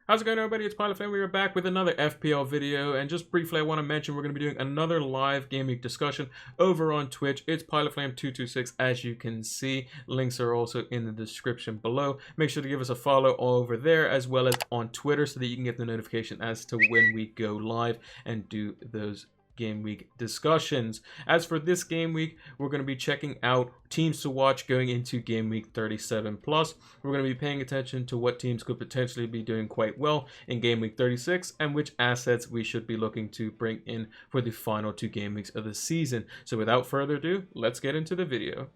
How's it going, everybody? It's Pilot Fan. We are back with another FPL video, and just briefly I want to mention we're going to be doing another live game week discussion over on Twitch. It's PilotFlame226, as you can see. Links are also in the description below. Make sure to give us a follow over there as well as on Twitter so that you can get the notification as to when we go live and do those game week discussions. As for this game week, we're going to be checking out teams to watch going into game week 37 plus. We're going to be paying attention to what teams could potentially be doing quite well in game week 36 and which assets we should be looking to bring in for the final 2 game weeks of the season. So without further ado, let's get into the video.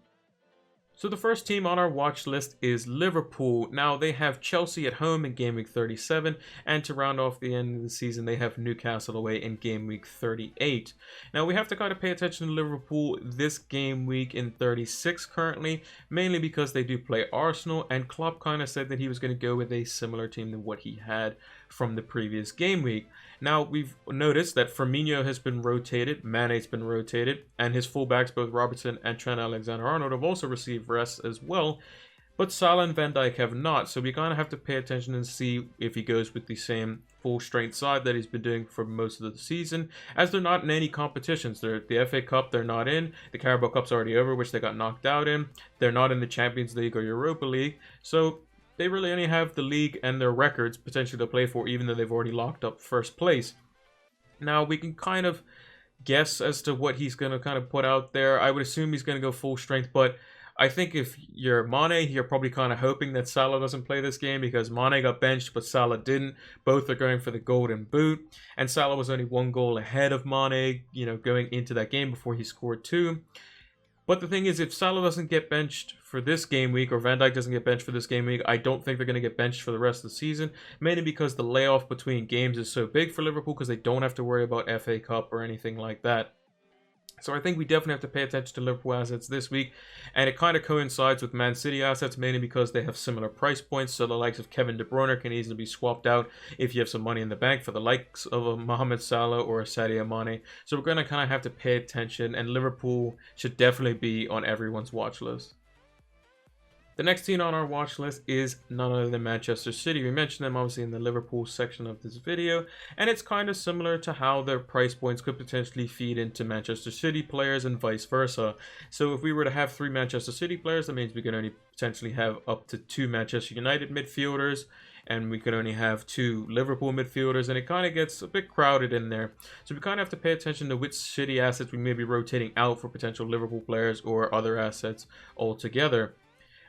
So the first team on our watch list is Liverpool. Now they have Chelsea at home in game week 37, and to round off the end of the season they have Newcastle away in game week 38. Now we have to kind of pay attention to Liverpool this game week in 36 currently, mainly because they do play Arsenal, and Klopp kind of said that he was going to go with a similar team than what he had from the previous game week. Now we've noticed that Firmino has been rotated, Mane's been rotated, and his fullbacks both Robertson and Trent Alexander-Arnold have also received rest as well, but Salah and Van Dijk have not, so we kind of have to pay attention and see if he goes with the same full strength side that he's been doing for most of the season, as they're not in any competitions. They're the FA Cup, they're not in, the Carabao Cup's already over, which they got knocked out in, they're not in the Champions League or Europa League, so they really only have the league and their records potentially to play for, even though they've already locked up first place. Now we can kind of guess as to what he's going to kind of put out there. I would assume he's going to go full strength, but I think if you're Mane, you're probably kind of hoping that Salah doesn't play this game because Mane got benched, but Salah didn't. Both are going for the golden boot, and Salah was only 1 goal ahead of Mane, going into that game before he scored 2. But the thing is, if Salah doesn't get benched for this game week, or Van Dijk doesn't get benched for this game week, I don't think they're going to get benched for the rest of the season, mainly because the layoff between games is so big for Liverpool because they don't have to worry about FA Cup or anything like that. So I think we definitely have to pay attention to Liverpool assets this week, and it kind of coincides with Man City assets, mainly because they have similar price points, so the likes of Kevin De Bruyne can easily be swapped out if you have some money in the bank for the likes of a Mohamed Salah or a Sadio Mane. So we're going to kind of have to pay attention, and Liverpool should definitely be on everyone's watch list. The next team on our watch list is none other than Manchester City. We mentioned them obviously in the Liverpool section of this video, and it's kind of similar to how their price points could potentially feed into Manchester City players and vice versa. So if we were to have 3 Manchester City players, that means we could only potentially have up to 2 Manchester United midfielders, and we could only have 2 Liverpool midfielders, and it kind of gets a bit crowded in there. So we kind of have to pay attention to which City assets we may be rotating out for potential Liverpool players or other assets altogether.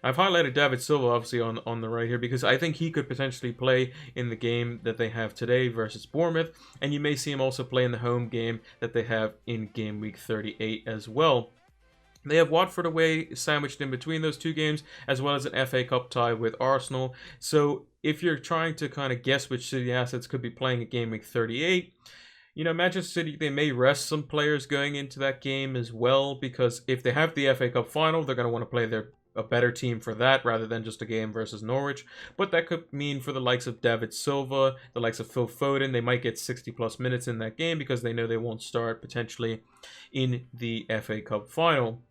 I've highlighted David Silva obviously on the right here because I think he could potentially play in the game that they have today versus Bournemouth, and you may see him also play in the home game that they have in game week 38 as well. They have Watford away sandwiched in between those 2 games, as well as an FA Cup tie with Arsenal. So if you're trying to kind of guess which City assets could be playing at game week 38, Manchester City, they may rest some players going into that game as well, because if they have the FA Cup final, they're going to want to play a better team for that rather than just a game versus Norwich. But that could mean for the likes of David Silva, the likes of Phil Foden, they might get 60 plus minutes in that game because they know they won't start potentially in the FA Cup final.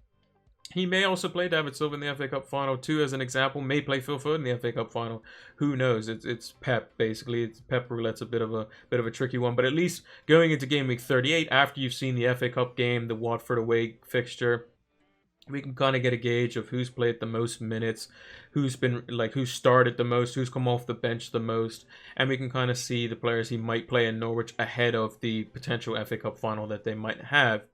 He may also play David Silva in the FA Cup final too, as an example. May play Phil Foden in the FA Cup final. Who knows? It's Pep basically. It's Pep roulette's a bit of a tricky one. But at least going into game week 38, after you've seen the FA Cup game, the Watford away fixture, we can kind of get a gauge of who's played the most minutes, who's started the most, who's come off the bench the most, and we can kind of see the players he might play in Norwich ahead of the potential FA Cup final that they might have.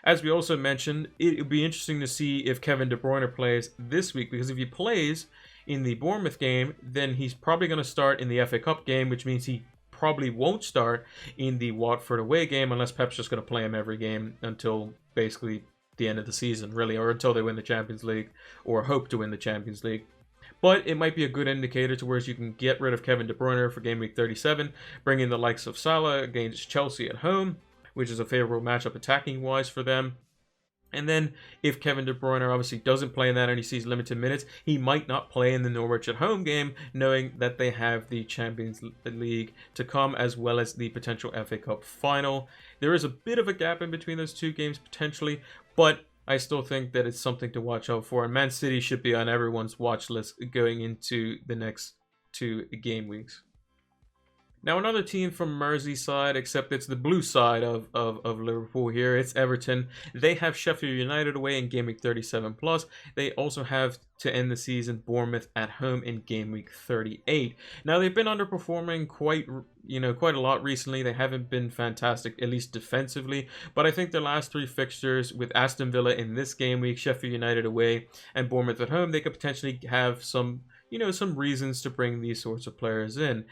As we also mentioned, it would be interesting to see if Kevin De Bruyne plays this week, because if he plays in the Bournemouth game, then he's probably going to start in the FA Cup game, which means he probably won't start in the Watford away game unless Pep's just going to play him every game until basically the end of the season, really, or until they win the Champions League or hope to win the Champions League. But it might be a good indicator to where you can get rid of Kevin De Bruyne for game week 37, bring in the likes of Salah against Chelsea at home, which is a favorable matchup attacking wise for them. And then if Kevin De Bruyne obviously doesn't play in that and he sees limited minutes, he might not play in the Norwich at home game, knowing that they have the Champions League to come as well as the potential FA Cup final. There is a bit of a gap in between those 2 games potentially, but I still think that it's something to watch out for. And Man City should be on everyone's watch list going into the next 2 game weeks. Now, another team from Merseyside, except it's the blue side of Liverpool here, it's Everton. They have Sheffield United away in Game Week 37 plus. They also have, to end the season, Bournemouth at home in Game Week 38. Now, they've been underperforming quite a lot recently. They haven't been fantastic, at least defensively, but I think their last three fixtures with Aston Villa in this game week, Sheffield United away, and Bournemouth at home, they could potentially have some reasons to bring these sorts of players in.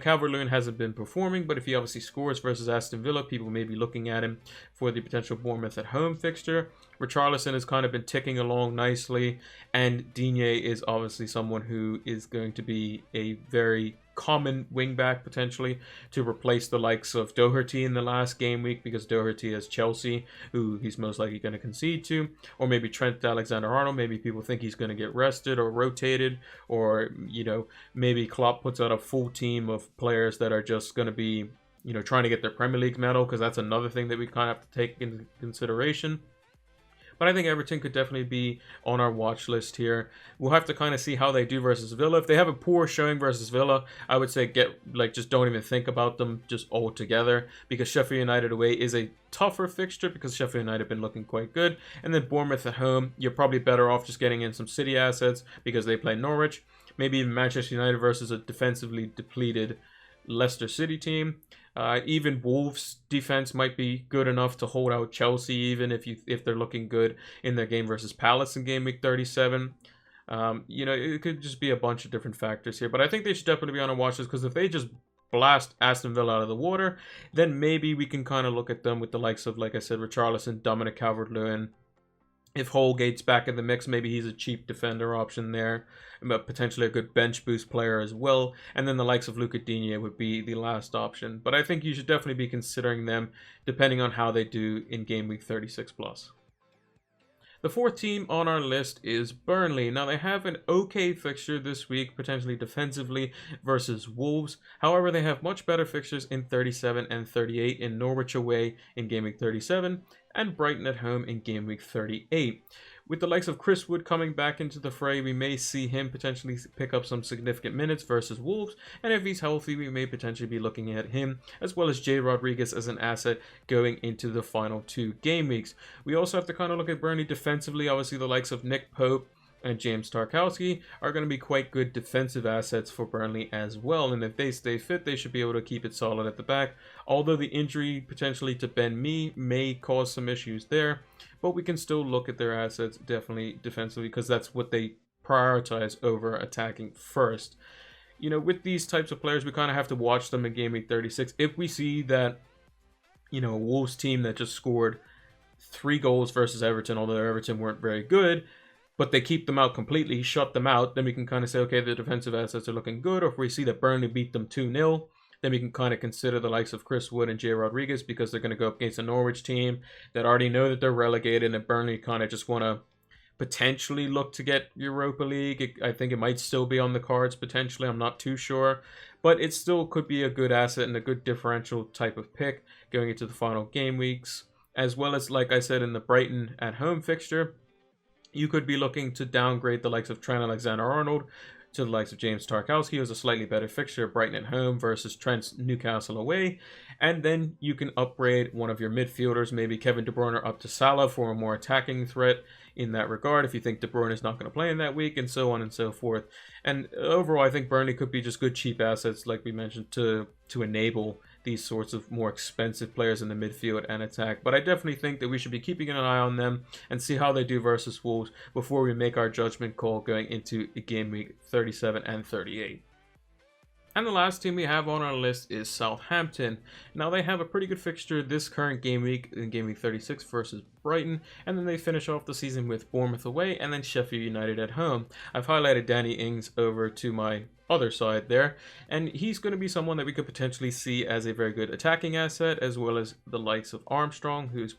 Calvert-Lewin hasn't been performing, but if he obviously scores versus Aston Villa, people may be looking at him for the potential Bournemouth at home fixture. Richarlison has kind of been ticking along nicely, and Digne is obviously someone who is going to be a very common wingback potentially to replace the likes of Doherty in the last game week, because Doherty has Chelsea, who he's most likely going to concede to, or maybe Trent Alexander-Arnold. Maybe people think he's going to get rested or rotated, or maybe Klopp puts out a full team of players that are just going to be trying to get their Premier League medal, because that's another thing that we kind of have to take into consideration. But I think Everton could definitely be on our watch list here. We'll have to kind of see how they do versus Villa. If they have a poor showing versus Villa, I would say just don't even think about them just altogether, because Sheffield United away is a tougher fixture, because Sheffield United have been looking quite good. And then Bournemouth at home, you're probably better off just getting in some City assets because they play Norwich. Maybe even Manchester United versus a defensively depleted Leicester City team. Even Wolves' defense might be good enough to hold out Chelsea, even if they're looking good in their game versus Palace in Game Week 37. It could just be a bunch of different factors here, but I think they should definitely be on a watch list, because if they just blast Aston Villa out of the water, then maybe we can kind of look at them with the likes of, like I said, Richarlison, Dominic Calvert-Lewin. If Holgate's back in the mix, maybe he's a cheap defender option there, but potentially a good bench boost player as well. And then the likes of Luca Digne would be the last option. But I think you should definitely be considering them depending on how they do in Game Week 36 plus. The fourth team on our list is Burnley. Now, they have an okay fixture this week, potentially defensively, versus Wolves. However, they have much better fixtures in 37 and 38, in Norwich away in Game Week 37, and Brighton at home in Game Week 38. With the likes of Chris Wood coming back into the fray, we may see him potentially pick up some significant minutes versus Wolves, and if he's healthy, we may potentially be looking at him, as well as Jay Rodriguez as an asset going into the final two game weeks. We also have to kind of look at Burnley defensively. Obviously, the likes of Nick Pope and James Tarkowski are going to be quite good defensive assets for Burnley as well, and if they stay fit, they should be able to keep it solid at the back, although the injury potentially to Ben Mee may cause some issues there, but we can still look at their assets definitely defensively, because that's what they prioritize over attacking first. With these types of players, we kind of have to watch them in Game Week 36. If we see that, a Wolves team that just scored 3 goals versus Everton, although Everton weren't very good, but they keep them out completely, shut them out, then we can kind of say, okay, the defensive assets are looking good. Or if we see that Burnley beat them 2-0, then we can kind of consider the likes of Chris Wood and Jay Rodriguez, because they're going to go up against a Norwich team that already know that they're relegated, and Burnley kind of just want to potentially look to get Europa League. I think it might still be on the cards potentially. I'm not too sure, but it still could be a good asset and a good differential type of pick going into the final game weeks, as well as, like I said, in the Brighton at home fixture. You could be looking to downgrade the likes of Trent Alexander-Arnold to the likes of James Tarkowski, who has a slightly better fixture, Brighton at home versus Trent's Newcastle away. And then you can upgrade one of your midfielders, maybe Kevin De Bruyne up to Salah for a more attacking threat in that regard, if you think De Bruyne is not going to play in that week, and so on and so forth. And overall, I think Burnley could be just good cheap assets, like we mentioned, to enable these sorts of more expensive players in the midfield and attack. But I definitely think that we should be keeping an eye on them and see how they do versus Wolves before we make our judgment call going into Game Week 37 and 38. And the last team we have on our list is Southampton. Now, they have a pretty good fixture this current game week in Game Week 36 versus Brighton, and then they finish off the season with Bournemouth away and then Sheffield United at home. I've highlighted Danny Ings over to my other side there, and he's going to be someone that we could potentially see as a very good attacking asset, as well as the likes of Armstrong, who's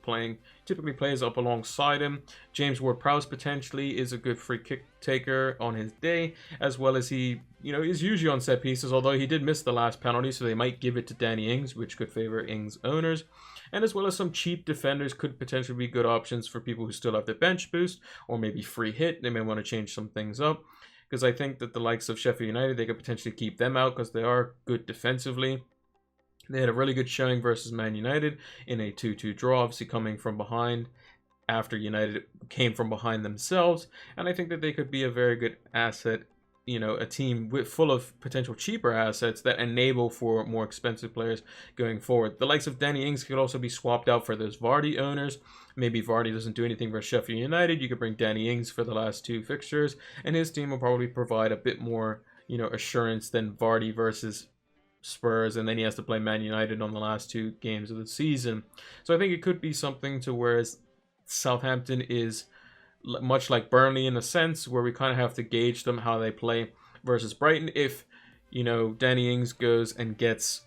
typically plays up alongside him. James Ward-Prowse potentially is a good free kick taker on his day, as well as he is usually on set pieces, although he did miss the last penalty, so they might give it to Danny Ings, which could favor Ings owners. And as well as some cheap defenders could potentially be good options for people who still have the bench boost or maybe free hit. They may want to change some things up. because I think that the likes of Sheffield United, they could potentially keep them out because they are good defensively. They had a really good showing versus Man United in a 2-2 draw, obviously coming from behind after United came from behind themselves. And I think that they could be a very good asset, you know, a team full of potential cheaper assets that enable for more expensive players going forward. The likes of Danny Ings could also be swapped out for those Vardy owners. Maybe Vardy doesn't do anything for Sheffield United. You could bring Danny Ings for the last 2 fixtures, and his team will probably provide a bit more, you know, assurance than Vardy versus Spurs, and then he has to play Man United on the last 2 games of the season. So I think it could be something to whereas Southampton is much like Burnley in a sense, where we kind of have to gauge them how they play versus Brighton. If, you know, Danny Ings goes and gets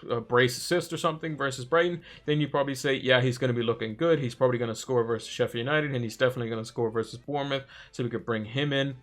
a brace assist or something versus Brighton, then you probably say, yeah, he's going to be looking good. He's probably going to score versus Sheffield United, and he's definitely going to score versus Bournemouth, so we could bring him in.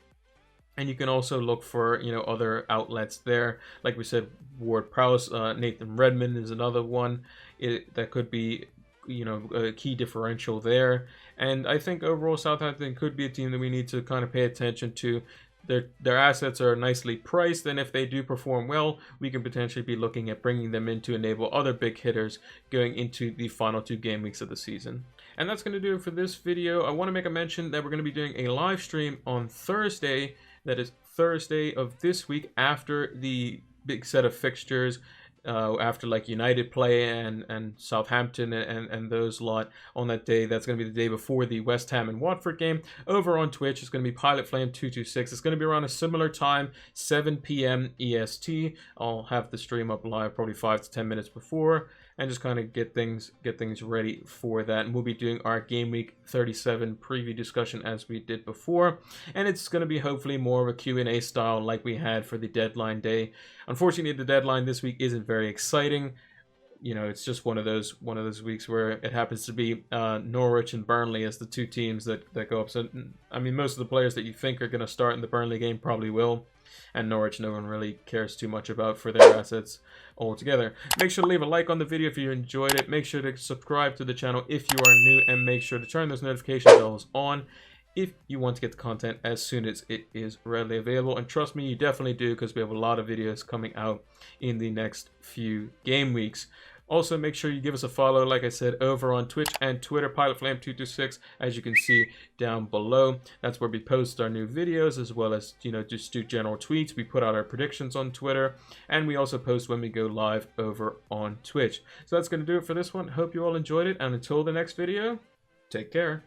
And you can also look for, you know, other outlets there. Like we said, Ward-Prowse, Nathan Redmond is another one. That could be, you know, a key differential there. And I think overall Southampton could be a team that we need to kind of pay attention to. Their assets are nicely priced, and if they do perform well, we can potentially be looking at bringing them in to enable other big hitters going into the final 2 game weeks of the season. And that's going to do it for this video. I want to make a mention that we're going to be doing a live stream on Thursday. That is Thursday of this week, after the big set of fixtures, after like United play and Southampton and those lot on that day. That's going to be the day before the West Ham and Watford game. Over on Twitch, it's going to be Pilot Flame 226. It's going to be around a similar time, 7 p.m. EST. I'll have the stream up live probably 5 to 10 minutes before, and just kind of get things ready for that. And we'll be doing our Game Week 37 preview discussion as we did before, and it's going to be hopefully more of a Q&A style like we had for the deadline day. Unfortunately, the deadline this week isn't very exciting. You know, it's just one of those weeks where it happens to be Norwich and Burnley as the 2 teams that go up. So I mean, most of the players that you think are going to start in the Burnley game probably will, and Norwich no one really cares too much about for their assets altogether. Make sure to leave a like on the video if you enjoyed it. Make sure to subscribe to the channel if you are new, and make sure to turn those notification bells on if you want to get the content as soon as it is readily available. And trust me, you definitely do, because we have a lot of videos coming out in the next few game weeks. Also, make sure you give us a follow, like I said, over on Twitch and Twitter, PilotFlame226, as you can see down below. That's where we post our new videos, as well as, you know, just do general tweets. We put out our predictions on Twitter, and we also post when we go live over on Twitch. So that's going to do it for this one. Hope you all enjoyed it, and until the next video, take care.